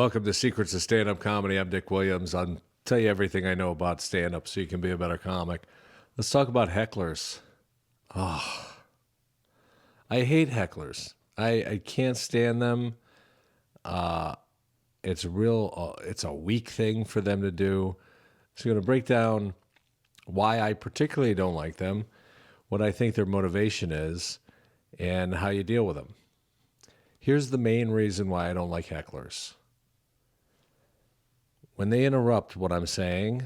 Welcome to Secrets of Stand-Up Comedy. I'm Dick Williams. I'll tell you everything I know about stand-up so you can be a better comic. Let's talk about hecklers. I hate hecklers. I can't stand them. It's a weak thing for them to do. So I'm going to break down why I particularly don't like them, what I think their motivation is, and how you deal with them. Here's the main reason why I don't like hecklers. When they interrupt what I'm saying,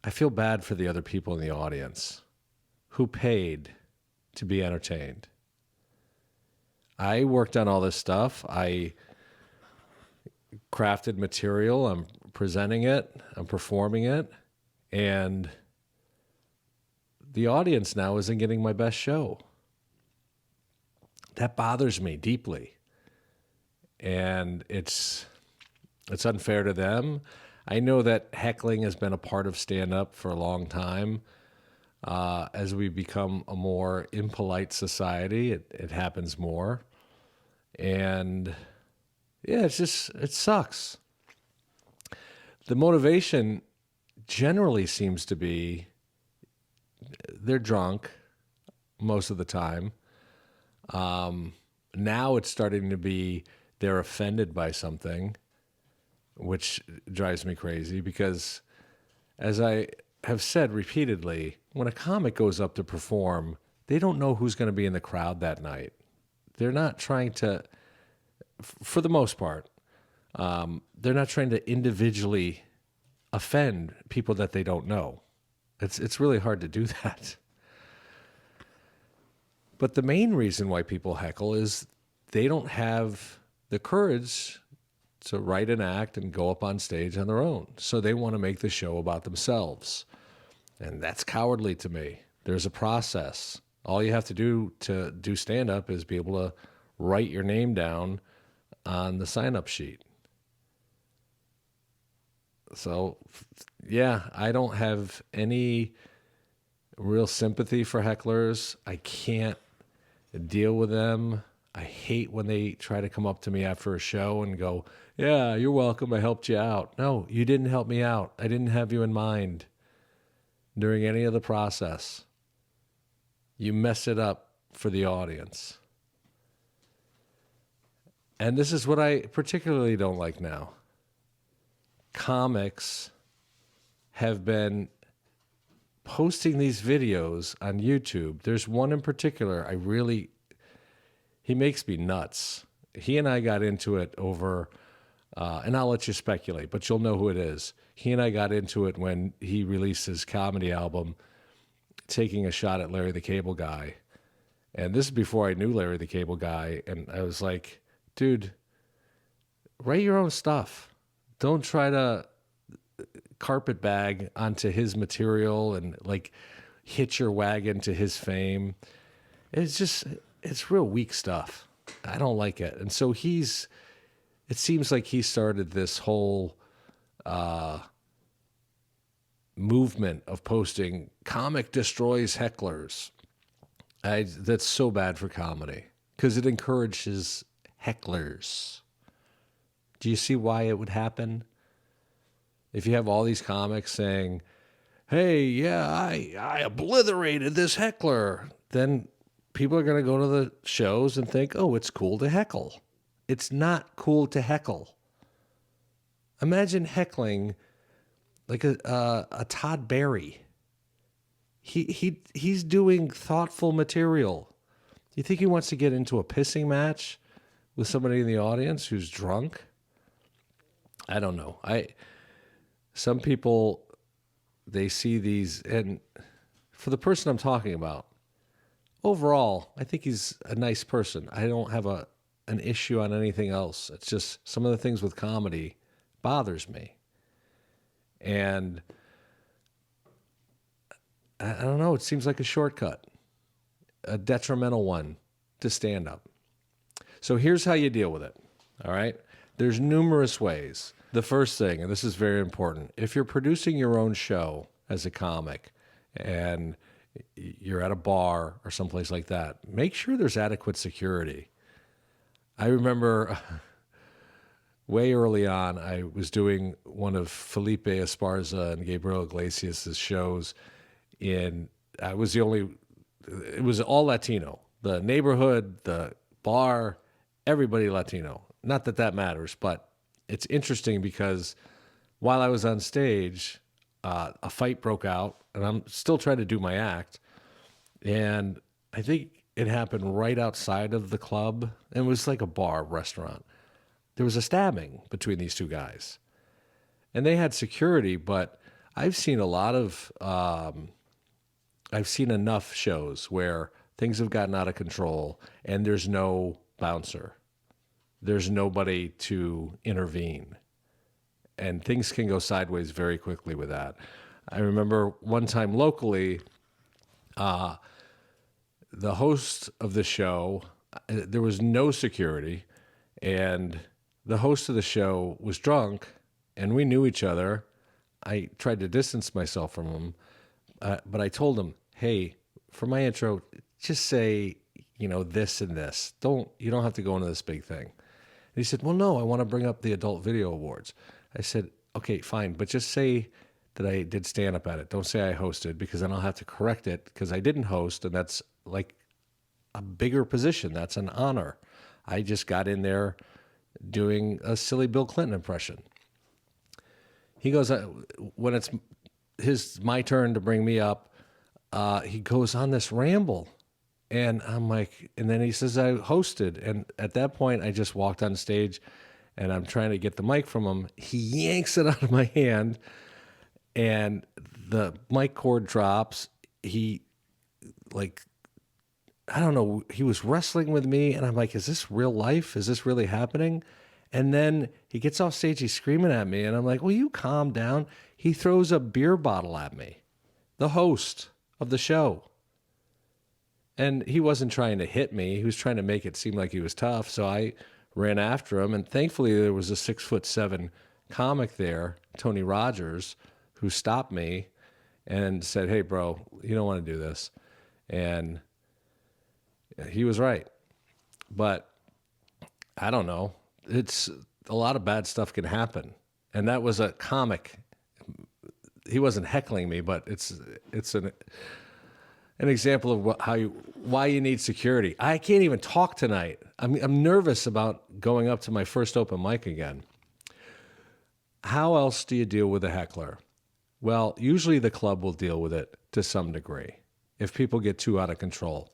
I feel bad for the other people in the audience who paid to be entertained. I worked on all this stuff. I crafted material. I'm presenting it. I'm performing it. And the audience now isn't getting my best show. That bothers me deeply. And it's unfair to them. I know that heckling has been a part of stand-up for a long time. As we become a more impolite society, it happens more. And yeah, it sucks. The motivation generally seems to be they're drunk most of the time. Now it's starting to be they're offended by something, which drives me crazy because, as I have said repeatedly, when a comic goes up to perform, they don't know who's going to be in the crowd that night. They're not trying to, for the most part, they're not trying to individually offend people that they don't know. It's really hard to do that. But the main reason why people heckle is they don't have the courage to write an act and go up on stage on their own. So they want to make the show about themselves. And that's cowardly to me. There's a process. All you have to do stand-up is be able to write your name down on the sign-up sheet. So, yeah, I don't have any real sympathy for hecklers. I can't deal with them. I hate when they try to come up to me after a show and go, "Yeah, you're welcome. I helped you out." No, you didn't help me out. I didn't have you in mind during any of the process. You mess it up for the audience. And this is what I particularly don't like now. Comics have been posting these videos on YouTube. There's one in particular he makes me nuts. He and I got into it over, and I'll let you speculate, but you'll know who it is. He and I got into it when he released his comedy album, taking a shot at Larry the Cable Guy. And this is before I knew Larry the Cable Guy. And I was like, dude, write your own stuff. Don't try to carpetbag onto his material and like hitch your wagon to his fame. It's real weak stuff. I don't like it. And so it seems like he started this whole movement of posting comic destroys hecklers. That's so bad for comedy because it encourages hecklers. Do you see why it would happen? If you have all these comics saying, "Hey, yeah, I obliterated this heckler," then people are going to go to the shows and think, "Oh, it's cool to heckle." It's not cool to heckle. Imagine heckling like a Todd Barry. He's doing thoughtful material. You think he wants to get into a pissing match with somebody in the audience who's drunk? I don't know. Some people, they see these, and for the person I'm talking about, overall, I think he's a nice person. I don't have an issue on anything else. It's just some of the things with comedy bothers me. And I don't know, it seems like a shortcut, a detrimental one to stand up. So here's how you deal with it, all right? There's numerous ways. The first thing, and this is very important, if you're producing your own show as a comic and you're at a bar or someplace like that, make sure there's adequate security. I remember way early on, I was doing one of Felipe Esparza and Gabriel Iglesias' shows in, I was the only, it was all Latino. The neighborhood, the bar, everybody Latino. Not that that matters, but it's interesting because while I was on stage, a fight broke out, and I'm still trying to do my act. And I think it happened right outside of the club. It was like a bar, restaurant. There was a stabbing between these two guys. And they had security, but I've seen a lot of, I've seen enough shows where things have gotten out of control and there's no bouncer. There's nobody to intervene. And things can go sideways very quickly with that. I remember one time locally, the host of the show, there was no security, and the host of the show was drunk, and we knew each other. I tried to distance myself from him, but I told him, "Hey, for my intro, just say, this and this. You don't have to go into this big thing." And he said, "Well, no, I want to bring up the Adult Video Awards." I said, "Okay, fine, but just say that I did stand up at it. Don't say I hosted, because then I'll have to correct it, because I didn't host, and that's like a bigger position. That's an honor. I just got in there doing a silly Bill Clinton impression." He goes, when it's my turn to bring me up, he goes on this ramble. And I'm like, and then he says, "I hosted." And at that point, I just walked on stage and I'm trying to get the mic from him. He yanks it out of my hand and the mic cord drops. He, like, I don't know, he was wrestling with me. And I'm like, is this real life? Is this really happening? And then he gets off stage, he's screaming at me. And I'm like, will you calm down? He throws a beer bottle at me, the host of the show. And he wasn't trying to hit me. He was trying to make it seem like he was tough. So I ran after him. And thankfully, there was a 6'7" comic there, Tony Rogers, who stopped me and said, "Hey, bro, you don't want to do this." And he was right. But I don't know. It's a lot of bad stuff can happen. And that was a comic. He wasn't heckling me, but it's an example of why you need security. I can't even talk tonight. I'm nervous about going up to my first open mic again. How else do you deal with a heckler? Well, usually the club will deal with it to some degree if people get too out of control.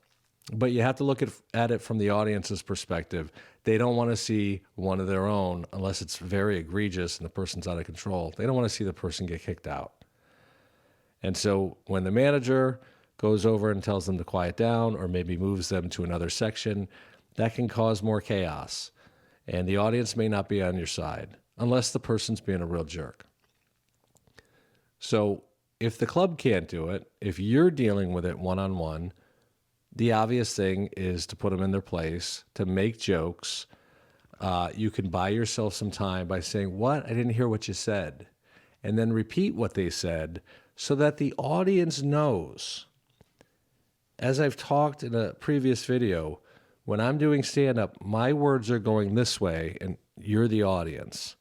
But you have to look at it from the audience's perspective. They don't want to see one of their own unless it's very egregious and the person's out of control. They don't want to see the person get kicked out. And so when the manager goes over and tells them to quiet down or maybe moves them to another section, that can cause more chaos. And the audience may not be on your side unless the person's being a real jerk. So if the club can't do it, if you're dealing with it one-on-one, the obvious thing is to put them in their place, to make jokes. You can buy yourself some time by saying, "What? I didn't hear what you said." And then repeat what they said so that the audience knows. As I've talked in a previous video, when I'm doing stand-up, my words are going this way and you're the audience.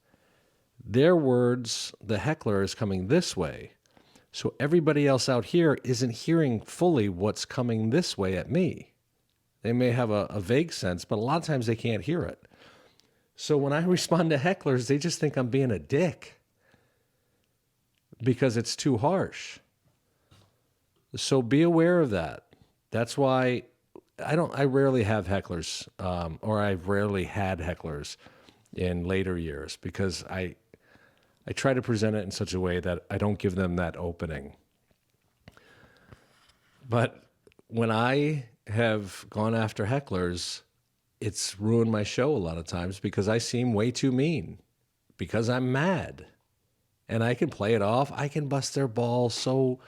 Their words, the heckler, is coming this way. So everybody else out here isn't hearing fully what's coming this way at me. They may have a vague sense, but a lot of times they can't hear it. So when I respond to hecklers, they just think I'm being a dick because it's too harsh. So be aware of that. That's why I rarely have hecklers, or I've rarely had hecklers in later years because I try to present it in such a way that I don't give them that opening. But when I have gone after hecklers, it's ruined my show a lot of times because I seem way too mean, because I'm mad. And I can play it off. I can bust their balls so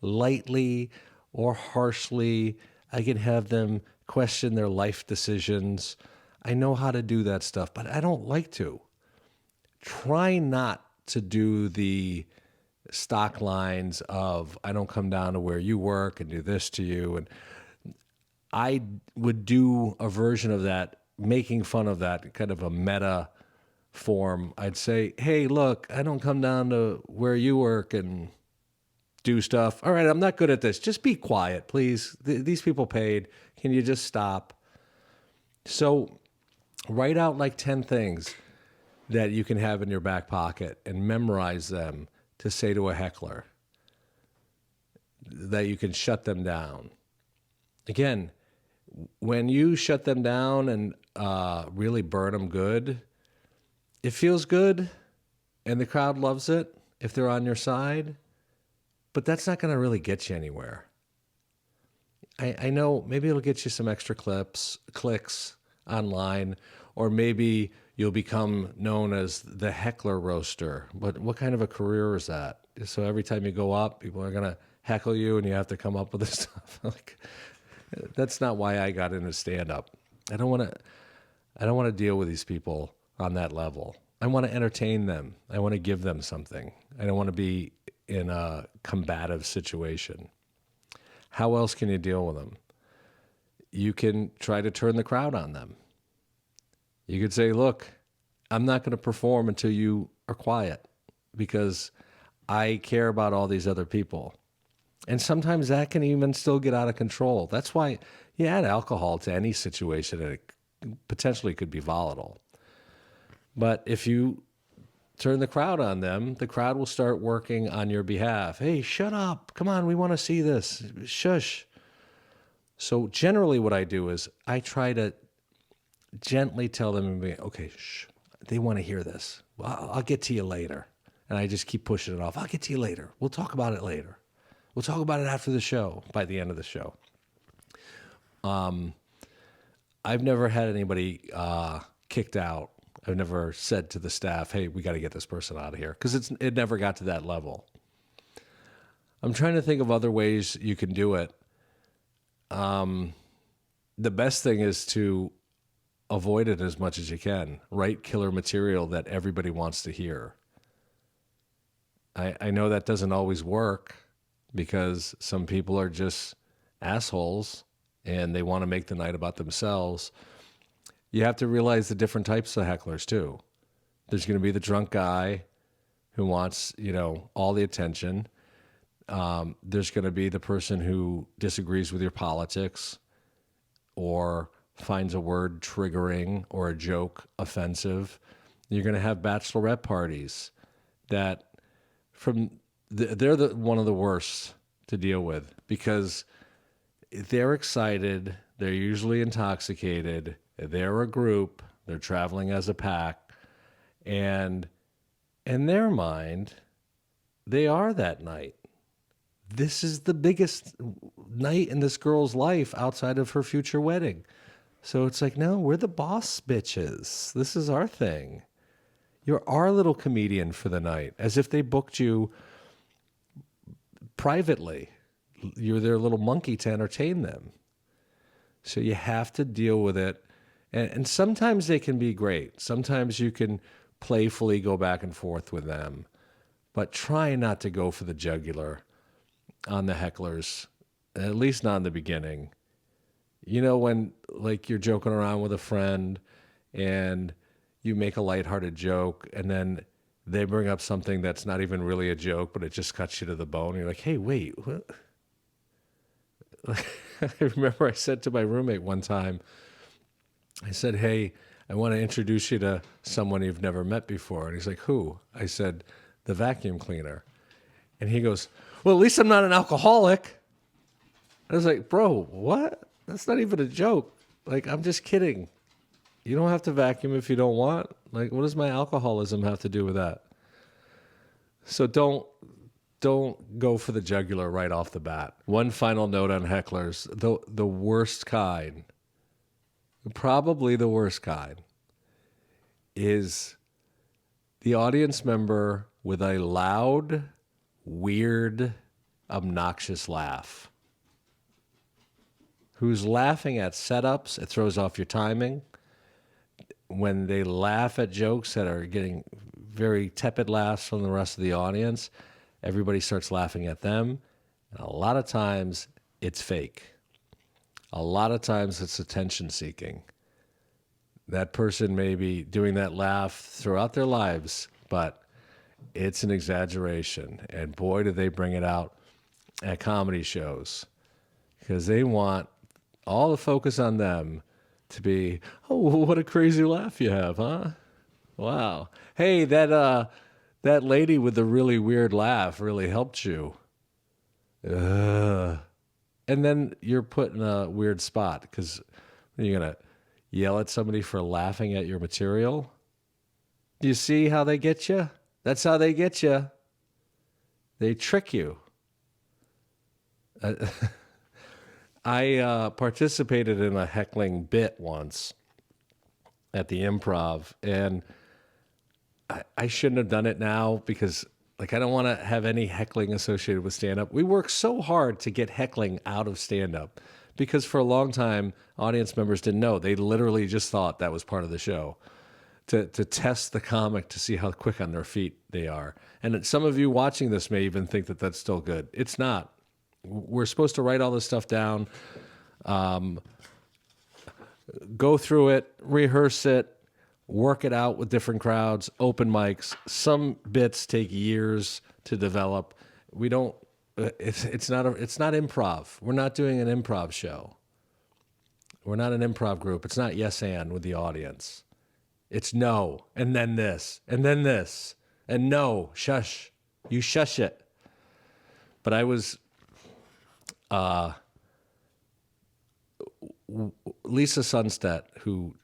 lightly or harshly. I can have them question their life decisions. I know how to do that stuff, but I don't like to. Try not to do the stock lines of, "I don't come down to where you work and do this to you." And I would do a version of that, making fun of that, kind of a meta form, I'd say, hey, look, I don't come down to where you work and do stuff. All right, I'm not good at this. Just be quiet, please. These people paid. Can you just stop? So write out like 10 things that you can have in your back pocket and memorize them to say to a heckler that you can shut them down. Again, when you shut them down and really burn them good, it feels good and the crowd loves it if they're on your side, but that's not going to really get you anywhere. I know maybe it'll get you some extra clicks online, or maybe you'll become known as the heckler roaster. But what kind of a career is that? So every time you go up, people are going to heckle you and you have to come up with this stuff. Like, that's not why I got into stand-up. I don't want to deal with these people on that level. I want to entertain them. I want to give them something. I don't want to be in a combative situation. How else can you deal with them? You can try to turn the crowd on them. You could say, look, I'm not going to perform until you are quiet because I care about all these other people. And sometimes that can even still get out of control. That's why you add alcohol to any situation and it potentially could be volatile. But if you turn the crowd on them, the crowd will start working on your behalf. Hey, shut up. Come on, we want to see this. Shush. So generally what I do is I try to gently tell them, okay, shh, they want to hear this. Well, I'll get to you later. And I just keep pushing it off. I'll get to you later. We'll talk about it later. We'll talk about it after the show, by the end of the show. I've never had anybody kicked out. I've never said to the staff, hey, we got to get this person out of here, because it never got to that level. I'm trying to think of other ways you can do it. The best thing is to avoid it as much as you can. Write killer material that everybody wants to hear. I know that doesn't always work because some people are just assholes and they want to make the night about themselves. You have to realize the different types of hecklers too. There's going to be the drunk guy who wants, all the attention. There's going to be the person who disagrees with your politics or finds a word triggering or a joke offensive. You're going to have bachelorette parties that they're one of the worst to deal with because they're excited. They're usually intoxicated. They're a group. They're traveling as a pack. And in their mind, they are that night. This is the biggest night in this girl's life outside of her future wedding. So it's like, no, we're the boss bitches. This is our thing. You're our little comedian for the night, as if they booked you privately. You're their little monkey to entertain them. So you have to deal with it. And sometimes they can be great. Sometimes you can playfully go back and forth with them. But try not to go for the jugular on the hecklers, at least not in the beginning. When you're joking around with a friend and you make a lighthearted joke and then they bring up something that's not even really a joke, but it just cuts you to the bone. You're like, hey, wait, what? I remember I said to my roommate one time, I said, hey, I want to introduce you to someone you've never met before. And he's like, who? I said, the vacuum cleaner. And he goes, well, at least I'm not an alcoholic. I was like, bro, what? That's not even a joke. I'm just kidding. You don't have to vacuum if you don't want. What does my alcoholism have to do with that? So don't go for the jugular right off the bat. One final note on hecklers, the worst kind, probably the worst kind, is the audience member with a loud, weird, obnoxious laugh. Who's laughing at setups, it throws off your timing. When they laugh at jokes that are getting very tepid laughs from the rest of the audience, everybody starts laughing at them. And a lot of times it's fake. A lot of times it's attention seeking. That person may be doing that laugh throughout their lives, but it's an exaggeration. And boy, do they bring it out at comedy shows because they want all the focus on them to be, oh, what a crazy laugh you have, huh? Wow. Hey, that lady with the really weird laugh really helped you. Ugh. And then you're put in a weird spot because you're gonna yell at somebody for laughing at your material. Do you see how they get you? That's how they get you. They trick you. Uh, I participated in a heckling bit once at the Improv, and I shouldn't have done it now because, like, I don't want to have any heckling associated with stand up. We work so hard to get heckling out of stand up because for a long time, audience members didn't know. They literally just thought that was part of the show to test the comic to see how quick on their feet they are. And some of you watching this may even think that that's still good. It's not. We're supposed to write all this stuff down, go through it, rehearse it, work it out with different crowds, open mics. Some bits take years to develop. We don't. It's not improv. We're not doing an improv show. We're not an improv group. It's not yes and with the audience. It's no and then this and then this and no shush. You shush it. But I was. Lisa Sunstedt, who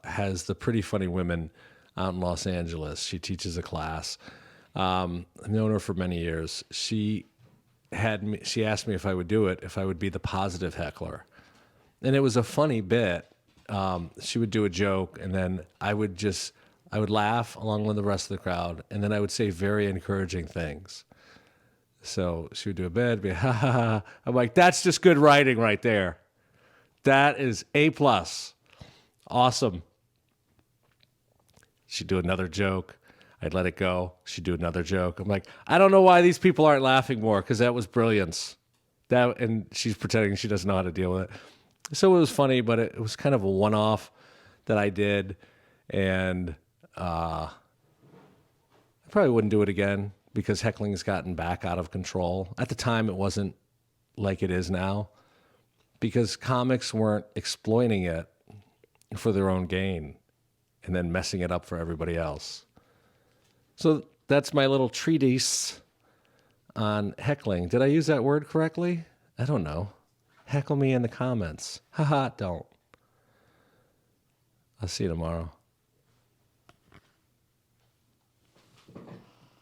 has the Pretty Funny Women out in Los Angeles. She teaches a class. I've known her for many years. She asked me if I would do it, if I would be the positive heckler. And it was a funny bit. She would do a joke, and then I would laugh along with the rest of the crowd, and then I would say very encouraging things. So she would do a bit, be ha ha ha. I'm like, that's just good writing right there. That is A+. Awesome. She'd do another joke. I'd let it go. She'd do another joke. I'm like, I don't know why these people aren't laughing more because that was brilliance. And she's pretending she doesn't know how to deal with it. So it was funny, but it was kind of a one-off that I did. And I probably wouldn't do it again because heckling's gotten back out of control. At the time, it wasn't like it is now because comics weren't exploiting it for their own gain and then messing it up for everybody else. So that's my little treatise on heckling. Did I use that word correctly? I don't know. Heckle me in the comments. Haha, don't. I'll see you tomorrow.